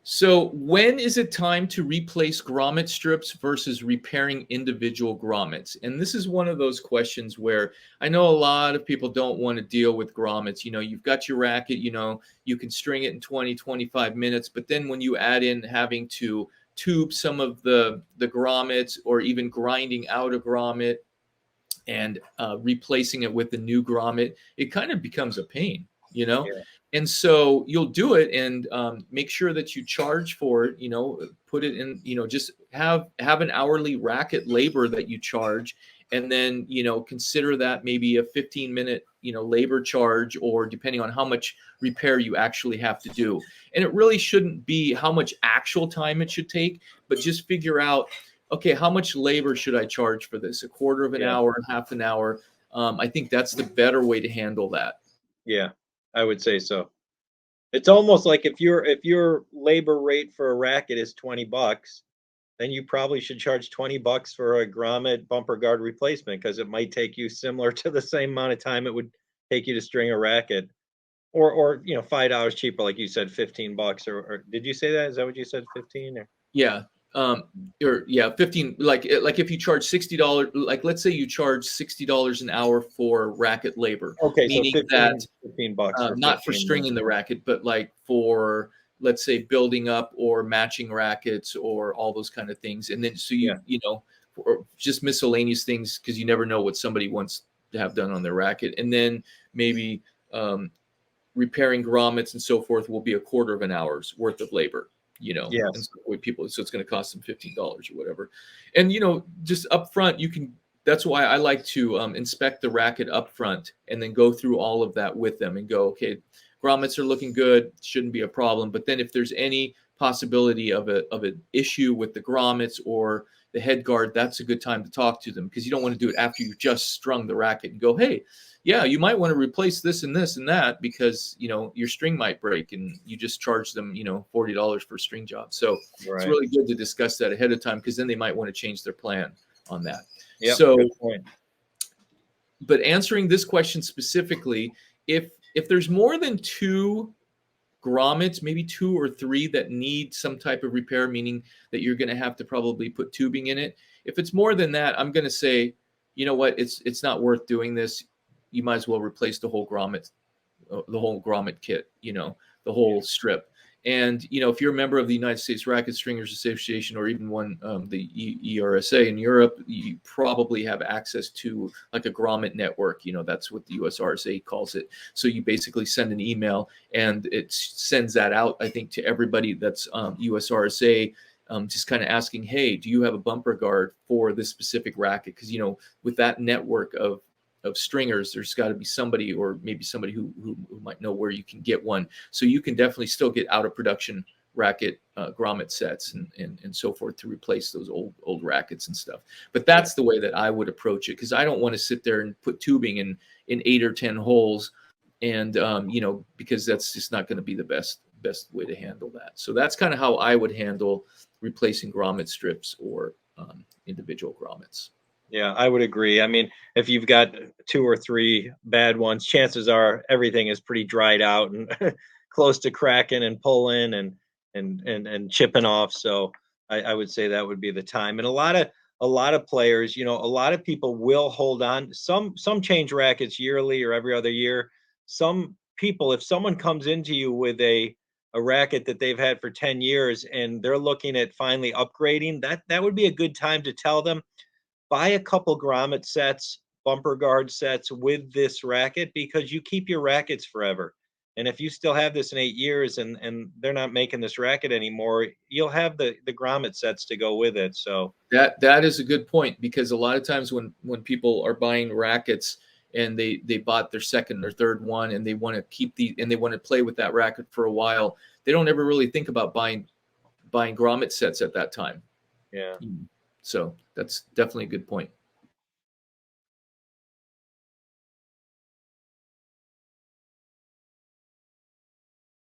So when is it time to replace grommet strips versus repairing individual grommets? And this is one of those questions where I know a lot of people don't want to deal with grommets. You've got your racket, you can string it in 20, 25 minutes, but then when you add in having to tube some of the grommets or even grinding out a grommet and replacing it with the new grommet, it kind of becomes a pain, you know? Yeah. And so you'll do it and make sure that you charge for it, put it in, just have an hourly racket labor that you charge. And then, consider that maybe a 15-minute, labor charge, or depending on how much repair you actually have to do. And it really shouldn't be how much actual time it should take, but just figure out, okay, how much labor should I charge for this? A quarter of an Yeah. hour, half an hour? I think that's the better way to handle that. Yeah, I would say so. It's almost like if your labor rate for a racket is 20 bucks, then you probably should charge 20 bucks for a grommet bumper guard replacement, because it might take you similar to the same amount of time it would take you to string a racket. Or $5 cheaper, like you said, 15 bucks, or did you say that? Is that what you said, 15? Or Yeah. Um, or yeah, 15, like if you charge $60, like let's say you charge $60 an hour for racket labor, okay, so meaning that 15 bucks for not for 15 stringing minutes. the racket, but like for, let's say, building up or matching rackets or all those kind of things. And then so Yeah. or just miscellaneous things, because you never know what somebody wants to have done on their racket. And then maybe repairing grommets and so forth will be a quarter of an hour's worth of labor, and Yes. so it's going to cost them $15 or whatever. And, just up front, that's why I like to inspect the racket up front and then go through all of that with them and go, okay, grommets are looking good, shouldn't be a problem. But then if there's any possibility of an issue with the grommets or the head guard, that's a good time to talk to them, because you don't want to do it after you've just strung the racket and go, hey, yeah, you might want to replace this and this and that, because your string might break, and you just charge them $40 for a string job. So it's Right. really good to discuss that ahead of time, because then they might want to change their plan on that. Yep. So, Good point. but answering this question specifically, if there's more than two grommets, maybe two or three, that need some type of repair, meaning that you're going to have to probably put tubing in it. If it's more than that, I'm going to say, you know what, it's not worth doing this. You might as well replace the whole grommet kit, the whole strip. And if you're a member of the United States Racket Stringers Association, or even one, the ERSA in Europe, you probably have access to like a grommet network. That's what the USRSA calls it. So you basically send an email, and it sends that out, I think, to everybody that's USRSA, just kind of asking, hey, do you have a bumper guard for this specific racket? Because with that network of stringers, there's got to be somebody, or maybe somebody who might know where you can get one. So you can definitely still get out of production racket grommet sets and so forth to replace those old rackets and stuff. But that's the way that I would approach it, because I don't want to sit there and put tubing in 8 or 10 holes, and because that's just not going to be the best way to handle that. So that's kind of how I would handle replacing grommet strips or individual grommets. Yeah, I would agree. I mean, if you've got 2 or 3 bad ones, chances are everything is pretty dried out and close to cracking and pulling and chipping off. So I would say that would be the time. And a lot of players, a lot of people will hold on. Some change rackets yearly or every other year. Some people, if someone comes into you with a racket that they've had for 10 years and they're looking at finally upgrading, that would be a good time to tell them, buy a couple grommet sets, bumper guard sets with this racket, because you keep your rackets forever. And if you still have this in 8 years and they're not making this racket anymore, you'll have the grommet sets to go with it. So That is a good point, because a lot of times when people are buying rackets and they bought their second or third one, and they want to keep and they want to play with that racket for a while, they don't ever really think about buying grommet sets at that time. yeah. So that's definitely a good point.